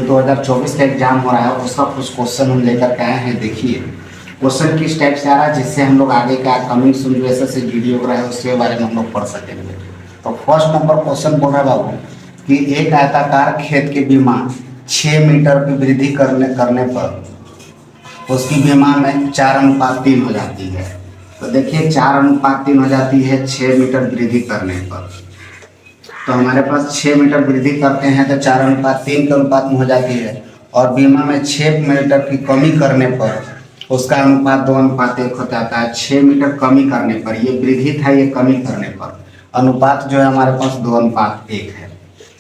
2024 का एग्जाम हो रहा है उसका कुछ क्वेश्चन हम लेकर के आए हैं। देखिए क्वेश्चन किस टाइप से आ रहा है जिससे हम लोग आगे का कमिंग सून जैसे से वीडियो हो रहा है उसके बारे में हम लोग पढ़ सकेंगे। तो फर्स्ट नंबर क्वेश्चन बोल रहा है बाबू कि एक आयताकार खेत के बीमा 6 मीटर की वृद्धि करने पर उसकी बीमा में 4:3 हो जाती है। तो देखिए 4:3 हो जाती है 6 मीटर वृद्धि करने पर। तो हमारे पास 6 मीटर वृद्धि करते हैं तो 4:3 के अनुपात में हो जाती है और बीमा में 6 मीटर की कमी करने पर उसका अनुपात 2:1 हो जाता है। 6 मीटर कमी करने पर, ये वृद्धि था, ये कमी करने पर अनुपात जो है हमारे पास 2:1 है।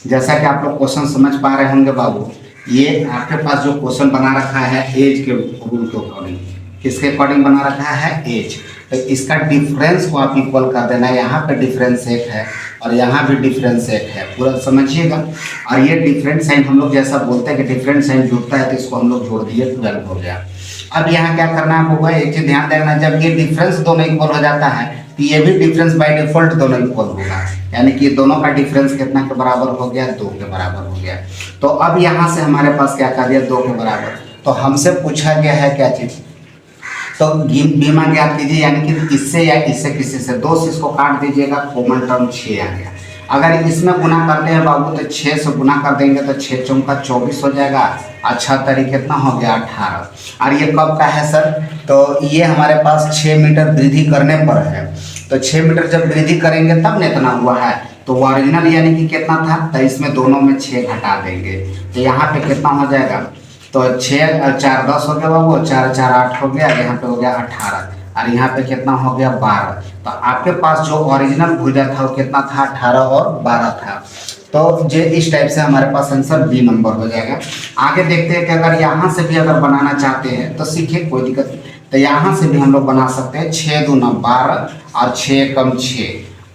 जैसा कि आप लोग क्वेश्चन समझ पा रहे होंगे बाबू, ये आपके पास जो क्वेश्चन बना रखा है एज के रूल के अकॉर्डिंग, किसके अकॉर्डिंग बना रखा है, एज। तो इसका डिफरेंस को आप इक्वल कर देना है। यहाँ पे डिफरेंस 1 है और यहाँ भी डिफरेंस 1 है, पूरा समझिएगा। और ये डिफरेंट साइन हम लोग जैसा बोलते हैं कि डिफरेंट साइन जुड़ता है तो इसको हम लोग जोड़ दिए, 12 हो गया। अब यहाँ क्या करना है आपको, एक चीज ध्यान देना, जब ये डिफरेंस दोनों इक्वल हो जाता है तो ये भी डिफरेंस बाय डिफॉल्ट दोनों इक्वल होगा, यानी कि दोनों का डिफरेंस कितना के बराबर हो गया, 2 के बराबर हो गया। तो अब यहाँ से हमारे पास क्या कर दिया, 2 के बराबर। तो हमसे पूछा गया है क्या चीज, तो बीमा ज्ञात कीजिए, यानी कि इससे या इससे किसी से 2 से इसको काट दीजिएगा, कॉमन टर्म 6 आ गया। अगर इसमें गुना करते हैं बाबू तो 6 से गुना कर देंगे तो 6 चौका 24 हो जाएगा, अच्छा तरीके कितना हो गया, 18। और ये कब का है सर, तो ये हमारे पास 6 मीटर वृद्धि करने पर है। तो 6 मीटर जब वृद्धि करेंगे तब न इतना हुआ है, तो ओरिजिनल यानी कि कितना था, तो इसमें दोनों में 6 घटा देंगे तो यहाँ पे कितना हो जाएगा, तो 6 4 10 हो गया बाबू, 4 4 8 हो गया, यहाँ पे हो गया 18 और यहाँ पे कितना हो गया 12। तो आपके पास जो ओरिजिनल भुजा था वो कितना था, 18 और 12 था। तो जे इस टाइप से हमारे पास आंसर बी नंबर हो जाएगा। आगे देखते हैं कि अगर यहाँ से भी अगर बनाना चाहते हैं तो सीखिए, कोई दिक्कत नहीं। तो यहाँ से भी हम लोग बना सकते हैं, 6 दूना 12 और 6 कम 6।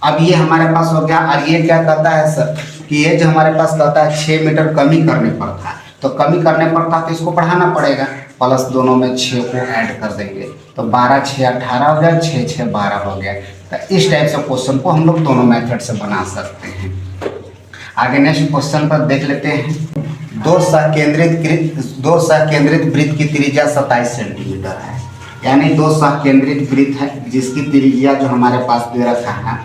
अब ये हमारे पास हो गया। और ये क्या कहता है सर कि ये जो हमारे पास कहता है 6 मीटर कमी करने पर था, तो कमी करने पर था तो इसको बढ़ाना पड़ेगा, प्लस दोनों में 6 को ऐड कर देंगे तो 12 6 18 हो गया, 6 6 12 हो गया। तो इस टाइप से क्वेश्चन को हम लोग दोनों मेथड से बना सकते हैं। आगे नेक्स्ट क्वेश्चन पर देख लेते हैं। दो सहकेंद्रित वृत्त की त्रिज्या 27 सेंटीमीटर है, यानी 2 सहकेंद्रित वृत्त है जिसकी त्रिज्या जो हमारे पास दे रखा है,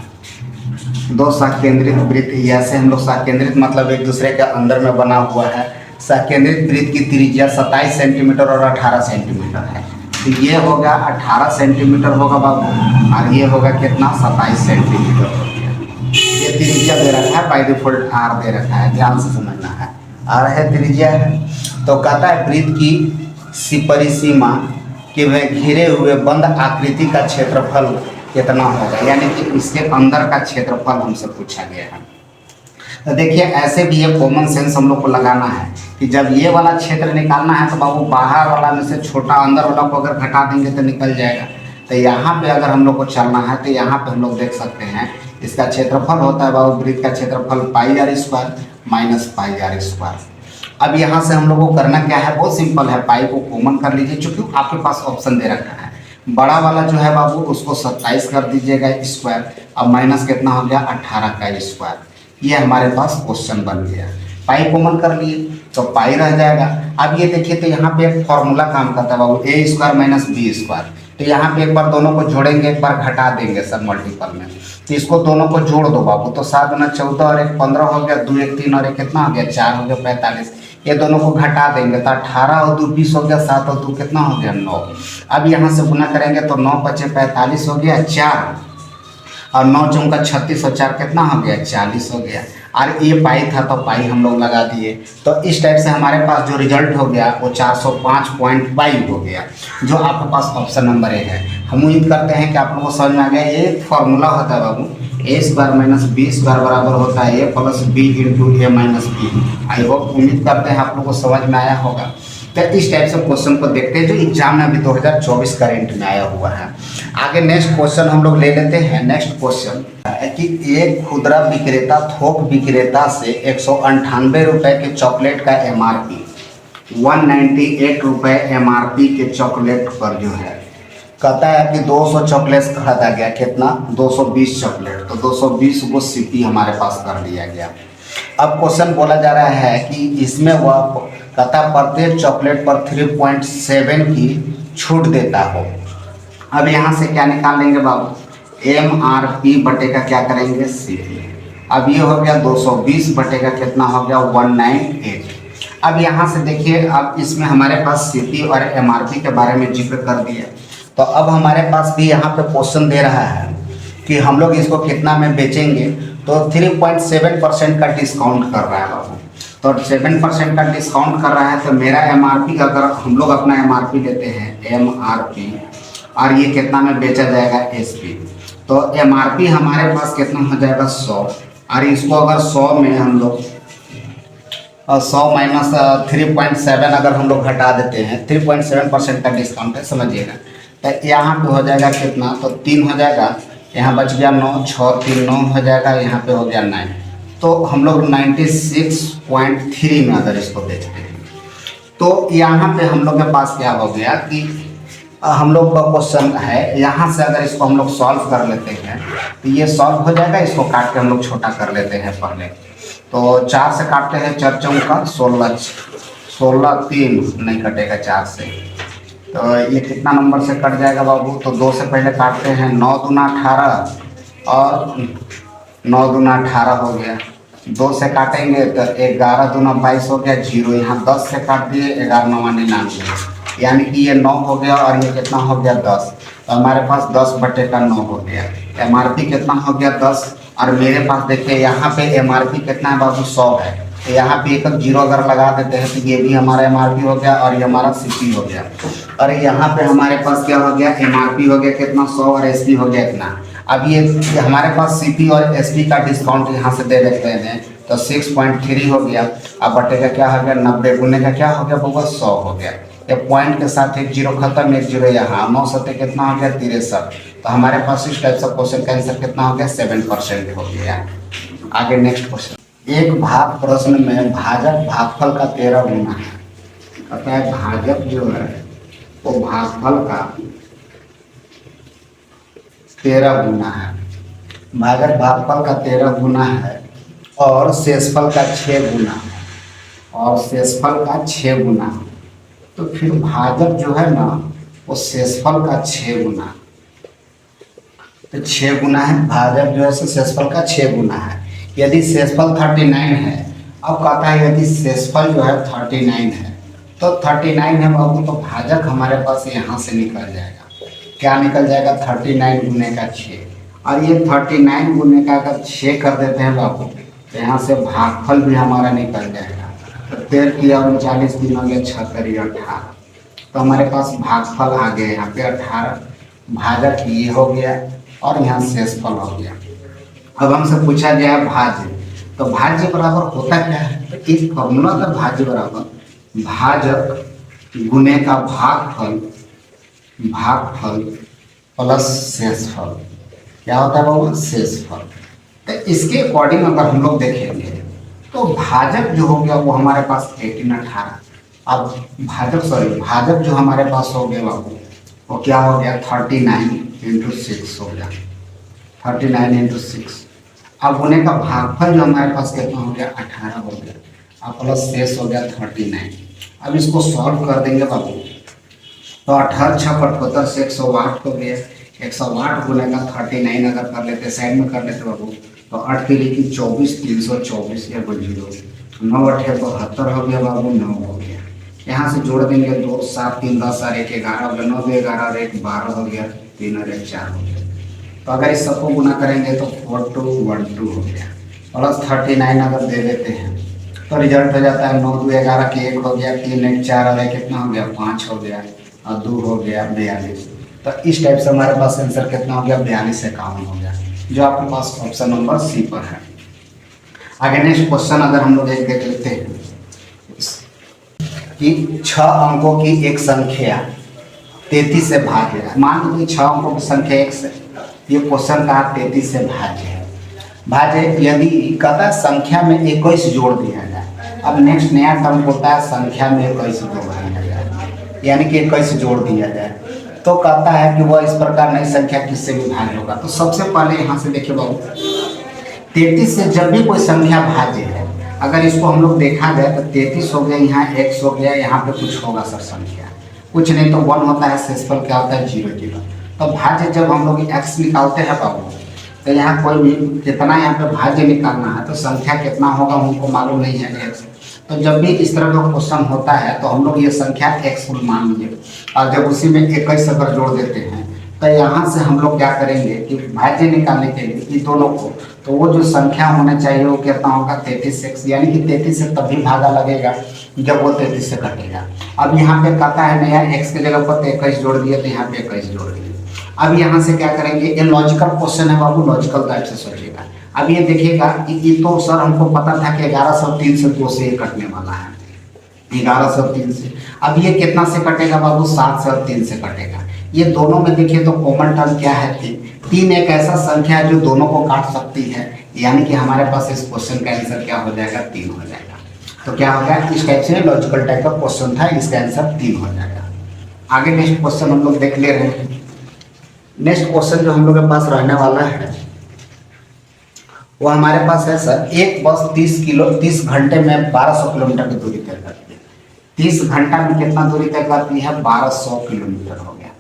2 सहकेंद्रित वृत्त, ऐसे हम लोग सहकेंद्रित मतलब एक दूसरे के अंदर में बना हुआ है। सहकेंद्रित वृत्त की त्रिज्या 27 सेंटीमीटर और 18 सेंटीमीटर है। तो ये होगा 18 सेंटीमीटर होगा बाबू, और ये होगा कितना, 27 सेंटीमीटर हो गया। ये त्रिज्या दे रखा है, बाय डिफॉल्ट आर दे रखा है, ध्यान से समझना है, आर है त्रिज्या है। तो कहता है वृत्त की परिसीमा के वह घिरे हुए बंद आकृति का क्षेत्रफल कितना होगा, यानी कि इसके अंदर का क्षेत्रफल हमसे पूछा गया है। तो देखिए ऐसे भी ये कॉमन सेंस हम लोग को लगाना है कि जब ये वाला क्षेत्र निकालना है तो बाबू बाहर वाला में से छोटा अंदर वाला को अगर घटा देंगे तो निकल जाएगा। तो यहाँ पे अगर हम लोग को चलना है तो यहाँ पे हम लोग देख सकते हैं इसका क्षेत्रफल होता है बाबू, वृत्त का क्षेत्रफल πr² माइनस πr²। अब यहाँ से हम लोग को करना क्या है, बहुत सिंपल है, पाई को कॉमन कर लीजिए, चूँकि आपके पास ऑप्शन दे रखा है। बड़ा वाला जो है बाबू उसको 27 कर दीजिएगा स्क्वायर, अब माइनस कितना हो गया, 18 का स्क्वायर। ये हमारे पास क्वेश्चन बन गया। पाई कॉमन कर लिए तो पाई रह जाएगा। अब ये देखिए तो यहाँ पे एक फॉर्मूला काम करता है बाबू, a² माइनस b²। तो यहाँ पे एक बार दोनों को जोड़ेंगे, एक बार घटा देंगे सब मल्टीपल में, तो इसको दोनों को जोड़ दो बाबू, तो 7 गुना 14 और 1 15 हो गया, 2 1 3 और 1 कितना हो गया, 4 हो गया 45। ये दोनों को घटा देंगे तो 18 और 2 20 हो गया, 7 और 2 कितना हो गया, 9। अब यहाँ से गुना करेंगे तो 9 5 45 हो गया, 4 और 9 चौका 36 और 4 कितना हो गया, 40 हो गया। और ये पाई था तो पाई हम लोग लगा दिए। तो इस टाइप से हमारे पास जो रिजल्ट हो गया वो 405.5 हो गया, जो आपके पास ऑप्शन नंबर ए है। हम उम्मीद करते हैं कि आप लोगों को समझ में आ गया। ये फॉर्मूला होता है बाबू, a² माइनस b² बराबर होता है a plus b into a minus b। I hope, उम्मीद करते हैं आप लोगों को समझ में आया होगा। तो इस टाइप से क्वेश्चन को देखते हैं जो एग्जाम में अभी 2024 करेंट में आया हुआ है। आगे नेक्स्ट क्वेश्चन हम लोग ले लेते हैं। नेक्स्ट क्वेश्चन है कि एक खुदरा विक्रेता थोक विक्रेता से 198 रुपये के चॉकलेट का MRP 198 रुपये MRP के चॉकलेट पर जो है कहता है कि 200 चॉकलेट खरीदा गया, कितना, 220 चॉकलेट। तो 220 को CP हमारे पास कर दिया गया। अब क्वेश्चन बोला जा रहा है कि इसमें वह कहता प्रत्येक चॉकलेट पर 3.7 की छूट देता हो। अब यहाँ से क्या निकाल लेंगे बाबू, MRP बटे का क्या करेंगे CP। अब ये हो गया 220 बटे का कितना हो गया 198। अब यहाँ से देखिए, अब इसमें हमारे पास CP और MRP के बारे में जिक्र कर दिया, तो अब हमारे पास भी यहाँ पे क्वेश्चन दे रहा है कि हम लोग इसको कितना में बेचेंगे, तो 3.7% का डिस्काउंट कर रहा है बाबू। तो 7% का डिस्काउंट कर रहा है, तो मेरा MRP अगर हम लोग अपना MRP लेते हैं MRP, और ये कितना में बेचा जाएगा SP, तो MRP हमारे पास कितना हो जाएगा 100, और इसको अगर 100 में हम लोग 100 माइनस 3.7 अगर हम लोग घटा देते हैं, 3.7% का डिस्काउंट है समझिएगा, तो यहाँ पे हो जाएगा कितना, तो 3 हो जाएगा, यहाँ बच गया 9, 6 3 9 हो जाएगा, यहाँ पे हो गया 9, तो हम लोग 96.3 में अगर इसको देखते हैं, तो यहाँ पे हम लोग के पास क्या हो गया कि हम लोग का क्वेश्चन है, यहाँ से अगर इसको हम लोग सॉल्व कर लेते हैं तो ये सॉल्व हो जाएगा। इसको काट के हम लोग छोटा कर लेते हैं पहले, तो 4 से काटते हैं, 4 चौका 16, 16 3 नहीं कटेगा 4 से, तो ये कितना नंबर से कट जाएगा बाबू, तो 2 से पहले काटते हैं, 9 दूना 18 और 9 दूना 18 हो गया, 2 से काटेंगे तो 11 दूना 22 हो गया, 0 यहाँ 10 से काट दिए, 11 9 99, यानी कि ये 9 हो गया और ये कितना हो गया 10, तो हमारे पास 10 बटे का 9 हो गया। MRP कितना हो गया 10, और मेरे पास देखिए यहाँ पे MRP कितना है बाबू 100 है, तो यहाँ पे एक 0 अगर लगा देते हैं तो ये भी हमारा MRP हो गया और ये हमारा CP हो गया, और यहाँ पे हमारे पास क्या हो गया MRP हो गया कितना 100 और SP हो गया इतना। अब ये हमारे पास CP और SP का डिस्काउंट यहाँ से दे देते हैं, तो 6.3 हो गया। अब बटे का क्या हो गया 90, गुने का क्या हो गया बाबू 100 हो गया, ये पॉइंट के साथ एक 0 खत्म, एक 0 यहाँ, 9 सत्ते कितना हो गया 63, तो हमारे पास इस टाइप से क्वेश्चन का आंसर कितना हो गया 7% हो गया। आगे नेक्स्ट क्वेश्चन, एक भाग प्रश्न में भाजक भागफल का 13 गुना है। कहता है भाजक जो है वो भागफल का 13 गुना है, भाजक भागफल का 13 गुना है और शेषफल का 6 गुना है, और शेषफल का 6 गुना, तो फिर भाजक जो है ना वो शेषफल का 6 गुना, तो 6 गुना है, भाजक जो है शेषफल का 6 गुना है। यदि शेषफल 39 है, अब कहता है यदि शेषफल जो है 39 है, तो 39 है बाबू, तो भाजक हमारे पास यहाँ से निकल जाएगा, क्या निकल जाएगा 39 गुने का 6, और ये 39 गुने का अगर 6 कर देते हैं बाबू, तो यहाँ से भागफल भी हमारा निकल जाएगा, तो 13 किया 39 3 हो गया 76 18, तो हमारे पास भागफल आ गया यहाँ पे 18, भाजक ये हो गया और यहाँ शेषफल हो गया। अब हमसे पूछा गया है भाज्य, तो भाज्य बराबर होता क्या है, तो एक फॉर्मूला था भाज्य बराबर भाजक गुने का भागफल, भागफल प्लस शेषफल, क्या होता है बाबू शेषफल। तो इसके अकॉर्डिंग अगर हम लोग देखेंगे तो भाजक जो हो गया वो हमारे पास 18 18, अब भाजक जो हमारे पास हो गया बाबू वो क्या हो गया 39 × 6 हो गया, 39 × 6। अब उन्हें का भागफल जो हमारे पास कितना हो गया 18 हो गया, अब प्लस शेष हो गया 39। अब इसको सॉल्व कर देंगे बाबू, तो 18 6 78 से 108 हो गया, 108 गुने का 39 अगर कर लेते साइड में कर लेते बाबू, तो 8 के लिए कि 24 324 या 0, 9 8 72 हो गया बाबू, 9 हो गया। यहाँ से जोड़ देंगे 2 7 3 10 और 1 11 हो गया, 9 2 11 और 1 12 हो गया, 3 और 1 4 हो गया। तो अगर इस सबको गुना करेंगे तो 4212 हो गया, प्लस 39 अगर दे देते हैं तो रिजल्ट हो जाता है 9 2 11 के 1 हो गया, 3 1 4 और 1 कितना हो गया 5 हो गया, और 2 हो गया 42। तो इस टाइप से हमारे पास आंसर कितना हो गया 42 51 हो गया, जो आपके पास ऑप्शन नंबर सी पर है। आगे नेक्स्ट क्वेश्चन अगर हम लोग एक देख लेते हैं कि 6 अंकों की एक संख्या 33 से भाज्य है। मान लीजिए 6 अंकों की संख्या 1 से, ये क्वेश्चन का 33 से भाज्य है। भाज्य यदि कहता संख्या में 21 जोड़ दिया जाए, अब नेक्स्ट नया टर्म होता है संख्या में 21 जोड़ दिया जाए, यानी कि 21 जोड़ दिया जाए, तो कहता है कि वह इस प्रकार नई संख्या किससे भी भाज्य होगा। तो सबसे पहले यहाँ से देखिए बाबू, 33 से जब भी कोई संख्या भाज्य है अगर इसको हम लोग देखा जाए तो 33 हो गया, यहाँ x हो गया, यहाँ पे कुछ होगा सर संख्या, कुछ नहीं तो 1 होता है, शेषफल क्या होता है 0 0। तो भाज्य जब हम लोग x निकालते हैं बाबू, तो यहाँ कोई भी कितना यहाँ पे भाज्य निकालना है तो संख्या कितना होगा हमको मालूम नहीं है x। तो जब भी इस तरह का क्वेश्चन होता है तो हम लोग ये संख्या x मान लीजिए, और जब उसी में 21 अगर जोड़ देते हैं तो यहाँ से हम लोग क्या करेंगे कि भाज्य निकालने के लिए इन दोनों को, तो वो जो संख्या होना चाहिए वो कितना होगा 33x, यानी कि 33 से तभी भागा लगेगा जब वो 33 से कटेगा। अब यहाँ पे कहता है ना यार x की जगह पर 21 जोड़ दिए तो यहाँ पे 21 जोड़ दिए। अब यहाँ से क्या करेंगे, ये लॉजिकल क्वेश्चन है बाबू, लॉजिकल टाइप से सोचिएगा। अब ये देखिएगा ये तो सर हमको पता था कि 1103 से 2 से ये कटने वाला है, 1103 से। अब ये कितना से कटेगा बाबू, 7 से और 3 से कटेगा। ये दोनों में देखिए तो कॉमन टर्म क्या है, 3 एक ऐसा संख्या है जो दोनों को काट सकती है, यानी कि हमारे पास इस क्वेश्चन का आंसर क्या हो जाएगा, 3 हो जाएगा। तो क्या हो गया, इस टाइप से लॉजिकल टाइप का क्वेश्चन था, इसका आंसर 3 हो जाएगा। आगे नेक्स्ट क्वेश्चन हम लोग देख ले रहे हैं। नेक्स्ट क्वेश्चन जो हम लोग के पास रहने वाला है वो हमारे पास है सर, एक बस 30 घंटे में 1200 किलोमीटर की दूरी तय करती है। 30 घंटा में कितना दूरी तय करती है, 1200 किलोमीटर हो गया।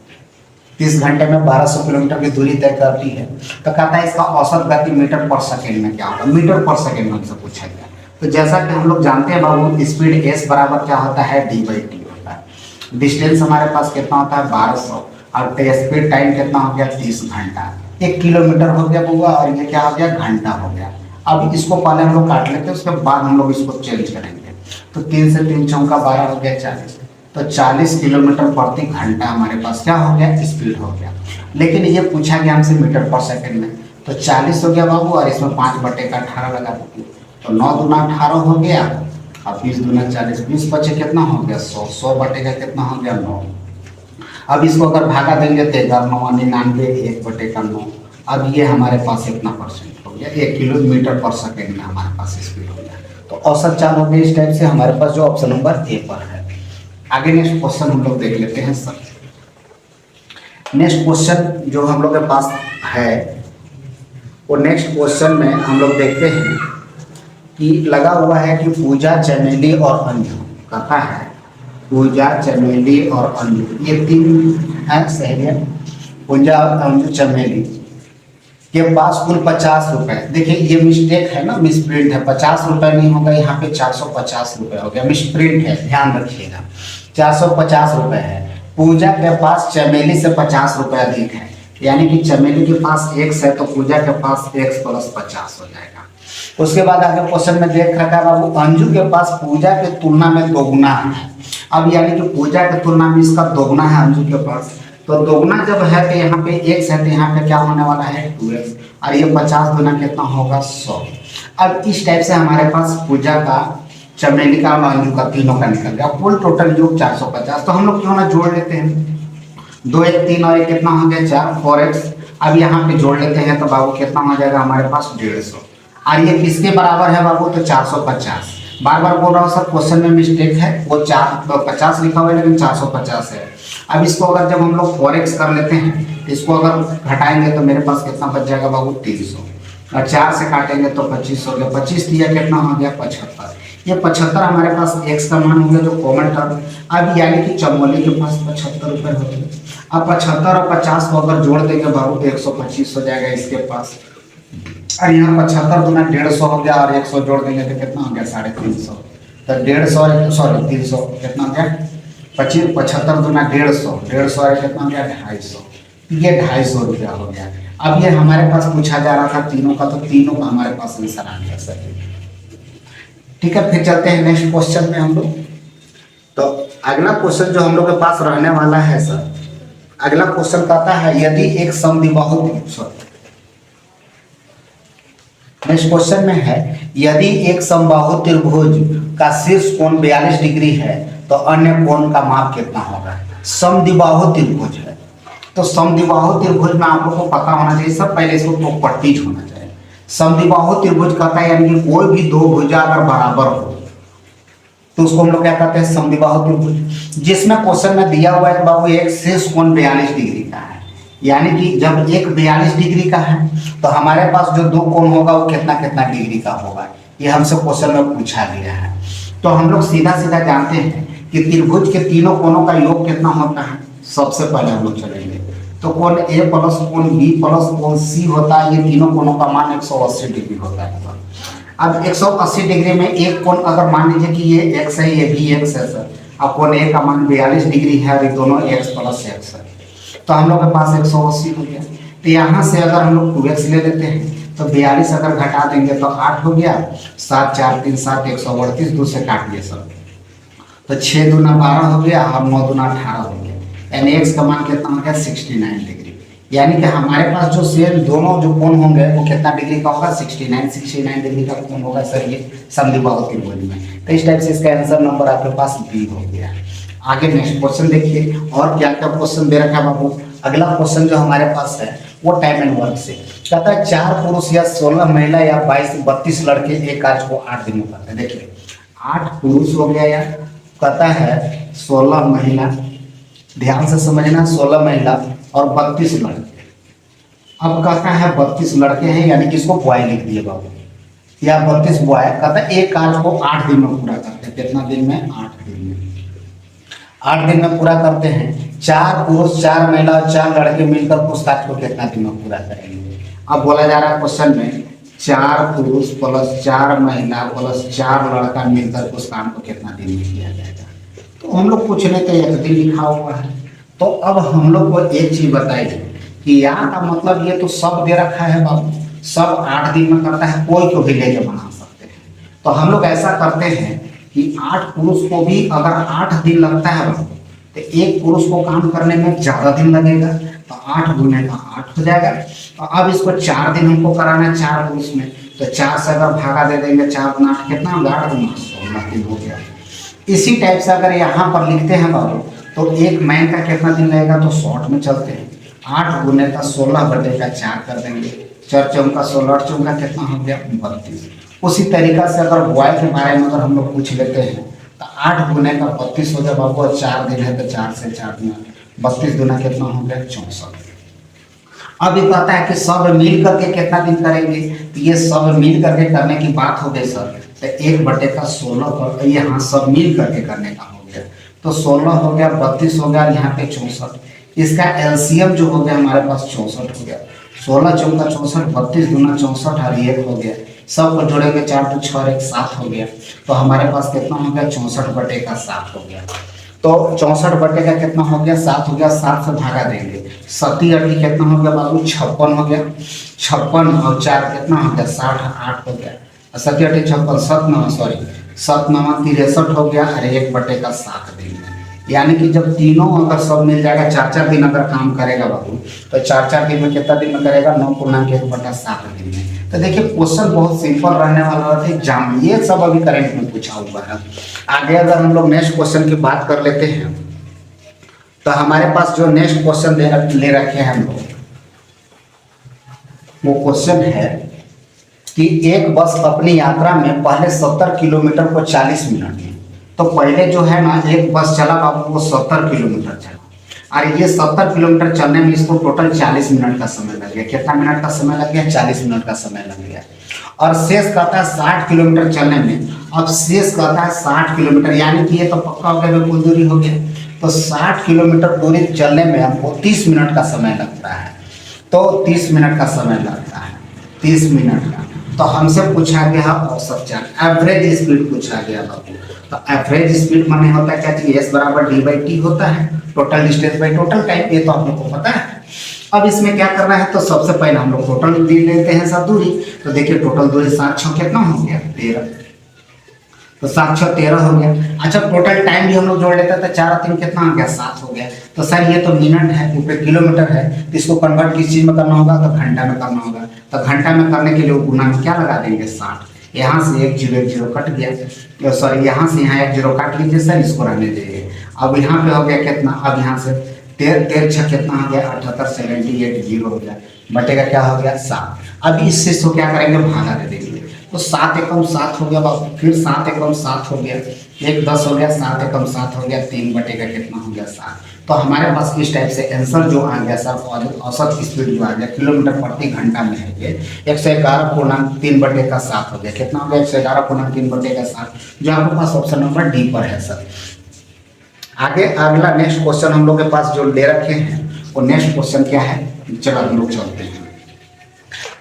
30 घंटे में 1200 किलोमीटर की दूरी तय करती है। तो कहता है इसका औसत गति मीटर पर सेकेंड में क्या होगा, मीटर पर सेकेंड में हमसे पूछा गया। तो जैसा कि हम लोग जानते हैं बाबू, स्पीड s बराबर क्या होता है, d/t होता है। डिस्टेंस हमारे पास कितना होता है 1200, और स्पीड टाइम कितना हो गया 30 घंटा। 1 किलोमीटर हो गया बुआ, और ये क्या हो गया, घंटा हो गया। अब इसको पहले हम लोग काट लेते हैं, उसके बाद हम लोग इसको चेंज करेंगे। तो 3 से 3 चौका 12 हो गया 40, तो 40 किलोमीटर प्रति घंटा हमारे पास क्या हो गया, स्पीड हो गया। लेकिन ये पूछा गया हमसे मीटर पर सेकंड में, तो 40 हो गया बाबू, और इसमें 5/18 लगा दीजिए, तो 9 दूना 18 हो गया, और 20 दूना 40, 20 बचे कितना हो गया 100, 100 बटेगा कितना हो गया 9। अब इसको अगर भागा देंगे तो 999 1/9। अब ये हमारे पास इतना परसेंट हो गया, 1 किलोमीटर पर सेकंड में हमारे पास स्पीड हो गया। तो औसत चाल हो गई इस टाइप से हमारे पास, जो ऑप्शन नंबर ए पर है। आगे नेक्स्ट क्वेश्चन हम लोग देख लेते हैं सर। नेक्स्ट क्वेश्चन जो हम लोग के पास है वो नेक्स्ट क्वेश्चन में हम लोग देखते हैं कि लगा हुआ है कि पूजा, चमेली और अंजू, कहता है पूजा, चमेली और अंजू, ये 3 हैं सहेलियाँ, पूजा, अंजू, चमेली के पास कुल 50 रुपए। देखिए ये मिस्टेक है ना, मिसप्रिंट है, 50 रुपए नहीं होगा, यहाँ पे 450 रुपए हो गया, मिसप्रिंट है, ध्यान रखिएगा। 450 रुपए है। पूजा के पास चमेली से 50 रुपए अधिक है, यानी कि चमेली के पास x है तो पूजा के पास x + 50 हो जाएगा। उसके बाद आगे क्वेश्चन में देख रखा है बाबू, अंजू के पास पूजा के तुलना में दोगुना है। अब यानी कि पूजा के तुलना में इसका दोगुना है अंजू के पास, तो दोगुना जब है तो यहाँ पे x है, तो यहाँ पे क्या होने वाला है 2x, और ये 50 गुना कितना होगा 100। अब इस टाइप से हमारे पास पूजा का, चमेली का और अंजू का तीनों का निकल गया, कुल टोटल योग 450। तो हम लोग क्यों ना जोड़ लेते हैं, 2 1 3 और 1 कितना हो गया 4, 4x। अब यहाँ पे जोड़ लेते हैं तो बाबू कितना हो जाएगा हमारे पास 150, और ये किसके बराबर है बाबू, तो 450। बार बार बोल रहा हूँ सर, क्वेश्चन में मिस्टेक है, वो 450 लिखा हुआ है लेकिन 450 है। अब इसको अगर जब हम लोग 4x कर लेते हैं, इसको अगर घटाएंगे तो मेरे पास कितना बच जाएगा बाबू 300, और 4 से काटेंगे तो 25 हो गया, 25 दिया कितना हो गया 75। ये 75 हमारे पास x का मान हो गया, जो कॉमन टर्म। अब यानी कि चमोली के पास 75 रुपये होते हैं। अब 75 और 50 को अगर जोड़ देंगे बाबू तो 125 हो जाएगा इसके पास, और यहाँ 75 गुना 150 हो गया, और 100 जोड़ देंगे तो कितना हो गया 350। तो 300 कितना हो गया 75 गुना 150, 150 और कितना हो गया 250, ये 250 रुपया हो गया। अब ये हमारे पास पूछा जा रहा था तीनों का, तो तीनों का हमारे पास आंसर आ गया सर। ठीक है, फिर चलते हैं नेक्स्ट क्वेश्चन में हम लोग। तो अगला क्वेश्चन जो हम लोग के पास रहने वाला है सर, अगला क्वेश्चन कहता है यदि एक समद्विबाहु, नेक्स्ट क्वेश्चन में है यदि एक समबाहु त्रिभुज का शीर्ष कोण 42 डिग्री है तो अन्य कोण का माप कितना होगा। समद्विबाहु त्रिभुज है, तो समद्विबाहु त्रिभुज में आप लोग को पता होना चाहिए सब, पहले इसको प्रॉपर्टीज होना चाहिए। समद्विबाहु त्रिभुज कहता है यानी कि कोई भी दो भुजा अगर बराबर हो तो उसको हम लोग क्या कहते हैं, समद्विबाहु त्रिभुज। जिसमें क्वेश्चन में दिया हुआ है बाबू एक शीर्ष कोण 42 डिग्री का है, यानी कि जब एक 42 डिग्री का है तो हमारे पास जो दो कोण होगा वो कितना कितना डिग्री का होगा, ये हमसे क्वेश्चन में पूछा गया है। तो हम लोग सीधा सीधा जानते हैं कि त्रिभुज के तीनों कोणों का योग कितना होता है। सबसे पहले हम लोग चलेंगे तो कोण ए प्लस कोण बी प्लस कोण सी होता है, ये तीनों कोणों का मान 180 डिग्री होता है सर। अब 180 डिग्री में एक कोण अगर मान लीजिए कि ये एक्स है, ये भी एक्स है सर, अब कोण ए का मान 42 डिग्री है और ये दोनों एक्स प्लस एक्स है, तो हम लोग के पास 180 हो गया। तो यहाँ से अगर हम लोग 2x ले लेते हैं तो 42 अगर घटा देंगे तो 8 हो गया, 7 4 3 7 138 2 से काट दिए सर, तो 6 दूना 12 हो गया और 9 दूना 18 हो गया, यानी x का मान कितना हो गया 69 डिग्री। यानी कि हमारे पास जो सेम दोनों जो कोण होंगे वो कितना डिग्री का होगा 69 डिग्री का कोण होगा सर, ये समद्विबाहु त्रिभुज में। तो इस टाइप से इसका आंसर नंबर आपके पास बी हो गया। आगे नेक्स्ट क्वेश्चन देखिए और क्या क्या क्वेश्चन दे रखा है बाबू। अगला क्वेश्चन जो हमारे पास है वो टाइम एंड वर्क से कहता है 4 पुरुष या 16 महिला या 22-32 लड़के एक कार्य को 8 दिन में करते हैं। देखिए 8 पुरुष हो गया या कहता है 16 महिला, ध्यान से समझना, 16 महिला और 32 लड़के। अब कहता है 32 लड़के हैं, यानी कि इसको बॉय लिख दिए बाबू, या 32 बॉय। कहता है एक कार्य को 8 दिन में पूरा करते हैं। कितना दिन में? 8 दिन में। 8 दिन में पूरा करते हैं। 4 पुरुष 4 महिला 4 लड़के मिलकर उस कार्य को कितना दिन में पूरा करेंगे। अब बोला जा रहा है क्वेश्चन में 4 पुरुष प्लस 4 महिला प्लस 4 लड़का मिलकर उस काम को कितना दिन में किया जाएगा। तो हम लोग पूछ लेते हैं 1 दिन लिखा हुआ है। तो अब हम लोग को एक चीज बताइए कि यहाँ का मतलब ये तो सब दे रखा है बाबू, सब 8 दिन में करता है, कोई को भी लेके बना सकते हैं। तो हम लोग ऐसा करते हैं कि 8 पुरुष को भी अगर 8 दिन लगता है बाबू, तो एक पुरुष को काम करने में ज़्यादा दिन लगेगा, तो 8 गुने का 8 हो जाएगा। तो अब इसको 4 दिन हमको कराना है 4 पुरुष में, तो 4 से अगर भागा दे देंगे 4 गुना 8 कितना होगा? 8 गुना 16 दिन हो गया। इसी टाइप से अगर यहाँ पर लिखते हैं बाबू तो एक मैन का कितना दिन लगेगा, तो शॉर्ट में चलते हैं 8 गुने का 16 बटे का 4 कर देंगे, 4 चौका 16 8 चौका कितना हो गया 32। उसी तरीका से अगर बॉय के बारे में अगर हम लोग पूछ लेते हैं तो 8 गुने का 32 हो गया बाबू, और 4 दिन है तो 4 से 4 गुना 32 गुना कितना हो गया 64। अब ये कहता है कि सब मिल करके कितना दिन करेंगे, तो ये सब मिल करके करने की बात हो गई सर, तो 1 बटे का 16 पर यहाँ सब मिल करके करने का हो गया, तो 16 हो गया 32 हो गया, यहाँ पे 64। इसका एलसीएम जो हो गया हमारे पास 64 हो गया, 16 चौका 64 32 गुना 64 और 1 हो गया, सबको जोड़ेंगे 4 तो 6 1 7 हो गया। तो हमारे पास कितना हो गया 64 बटे का 7 हो गया। तो 64 बटे का कितना हो गया 7 हो गया, 7 से भागा देंगे 7 8 कितना हो गया बाबू 56 हो गया, 56 और 4 कितना हो गया 60 8 हो गया, 7 8 56 7 9 63 हो गया, और 1 बटे का 7 दिन में। यानी कि जब तीनों अगर सब मिल जाएगा 4 दिन अगर काम करेगा बाबू, तो 4 दिन में कितना दिन में करेगा 9.1 बटा 7 दिन में। तो देखिए क्वेश्चन बहुत सिंपल रहने वाला है एग्जाम में, ये सब अभी करंट में पूछा हुआ है। आगे अगर हम लोग नेक्स्ट क्वेश्चन की बात कर लेते हैं तो हमारे पास जो नेक्स्ट क्वेश्चन ले रखे हैं हम लोग, वो क्वेश्चन है कि एक बस अपनी यात्रा में पहले 70 किलोमीटर को 40 मिनट में, तो पहले जो है ना एक बस चला बाबू वो 70 किलोमीटर चला, और ये 70 किलोमीटर चलने में इसको टोटल 40 मिनट का समय लग गया। कितना मिनट का समय लग गया 40 मिनट का समय लग गया। और शेष कहता है 60 किलोमीटर चलने में, अब शेष कहता है 60 किलोमीटर, यानी कि ये तो पक्का हो गया कुल दूरी हो गया, तो 60 किलोमीटर दूरी चलने में हमको 30 मिनट का समय लगता है। तो 30 मिनट का समय लगता है, 30 मिनट का। तो हमसे पूछा गया औसत चाल, एवरेज स्पीड पूछा गया बाबू। तो एवरेज स्पीड माने होता है क्या चीज, एस बराबर डी बाई टी होता है, total distance by total time, ये तो हम लोग को पता है। अब इसमें क्या करना है, तो सबसे पहले हम लोग टोटल दूरी लेते हैं सब दूरी। तो देखिए टोटल दूरी 7 6 कितना हो गया 13, तो 7 6 13 हो गया। अच्छा टोटल टाइम भी हम लोग जोड़ लेते हैं तो 4 3 कितना हो गया 7 हो गया। तो सर ये तो मिनट है, ऊपर किलोमीटर है, तो इसको कन्वर्ट किस चीज में करना होगा, तो घंटा में करना होगा। तो घंटा में करने के लिए गुना में क्या लगा देंगे 60, यहाँ से 1 0 कट गया, सॉरी यहाँ से यहाँ 1 0 काट लीजिए सर, इसको रहने दीजिए। अब यहाँ पे हो गया कितना, अब यहाँ से 13 6 कितना हो गया 78 78 0 हो गया, बटेगा क्या हो गया 7। अब इससे इसको क्या करेंगे भागा दे देंगे, तो 7 एकम 7 हो गया बाबू, फिर 7 एकम 7 हो गया, एक 10 हो गया, 7 एकम 7 हो गया, 3 बटे का कितना हो गया 7। तो हमारे पास इस टाइप से आंसर जो आ गया सर, औसत स्पीड जो आ गया किलोमीटर प्रति घंटा में है ये 111.3/7 हो गया। कितना हो गया 111.3/7, जो आपके पास ऑप्शन नंबर डी पर है सर। आगे अगला नेक्स्ट क्वेश्चन हम लोग के पास जो ले रखे हैं वो नेक्स्ट क्वेश्चन क्या है, चलो हम लोग चलते हैं।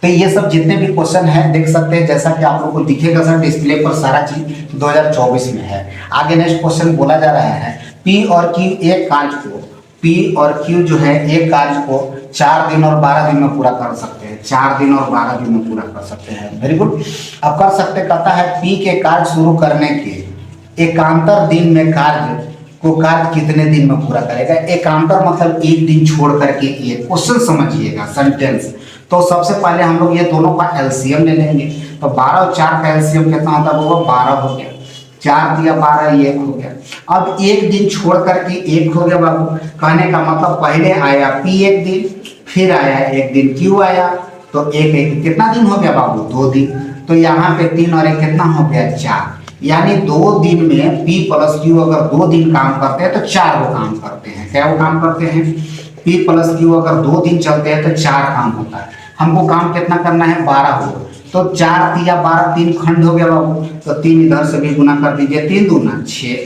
तो ये सब जितने भी क्वेश्चन है देख सकते हैं, जैसा कि आप लोग को दिखेगा सर डिस्प्ले पर सारा चीज 2024 में है। आगे नेक्स्ट क्वेश्चन बोला जा रहा है पी और क्यू एक कार्य को, पी और क्यू जो है एक कार्य को 4 दिन और 12 दिन में पूरा कर सकते हैं, 4 दिन और 12 दिन में पूरा कर सकते हैं। Very good. अब कर सकते कहता है पी के कार्य शुरू करने के एकांतर दिन में कार्य को कार्य कितने दिन में पूरा करेगा। एकांतर मतलब एक दिन छोड़ करके एक। क्वेश्चन समझिएगा सेंटेंस। तो सबसे पहले हम लोग ये दोनों का एलसीएम ले लेंगे। तो 12 और 4 का एलसीएम कितना होता है, वो 12 हो गया, 4 दिया 12, ये 1 हो गया। अब एक दिन छोड़ करके 1 हो गया बाबू। कहने का मतलब पहले आया पी एक दिन, फिर आया एक दिन क्यू आया, तो एक कितना दिन हो गया बाबू, 2 दिन। तो यहाँ पे 3 और 1 कितना हो गया 4, यानी 2 दिन में P प्लस Q अगर 2 दिन काम करते हैं तो 4 वो काम करते हैं। क्या वो काम करते हैं, P प्लस Q अगर 2 दिन चलते हैं तो 4 काम होता है। हमको काम कितना करना है, 12 हो। तो 4 या 12 3 खंड हो गया बाबू। तो 3 इधर से भी गुना कर दीजिए, 3 दूना 6,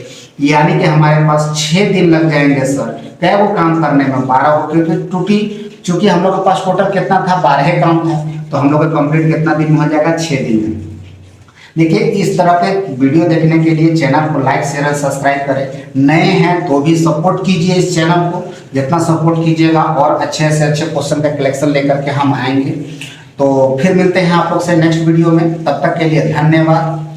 यानी कि हमारे पास 6 दिन लग जाएंगे सर। क्या वो काम करने में 12 हो, क्योंकि चूंकि हम लोग के पास टोटल कितना था, 12 काम था। तो हम लोग का कंप्लीट कितना दिन में हो जाएगा, 6 दिन में। देखिए इस तरह के वीडियो देखने के लिए चैनल को लाइक शेयर और सब्सक्राइब करें। नए हैं तो भी सपोर्ट कीजिए इस चैनल को, जितना सपोर्ट कीजिएगा और अच्छे से अच्छे क्वेश्चन का कलेक्शन लेकर के हम आएंगे। तो फिर मिलते हैं आप लोग से नेक्स्ट वीडियो में, तब तक के लिए धन्यवाद।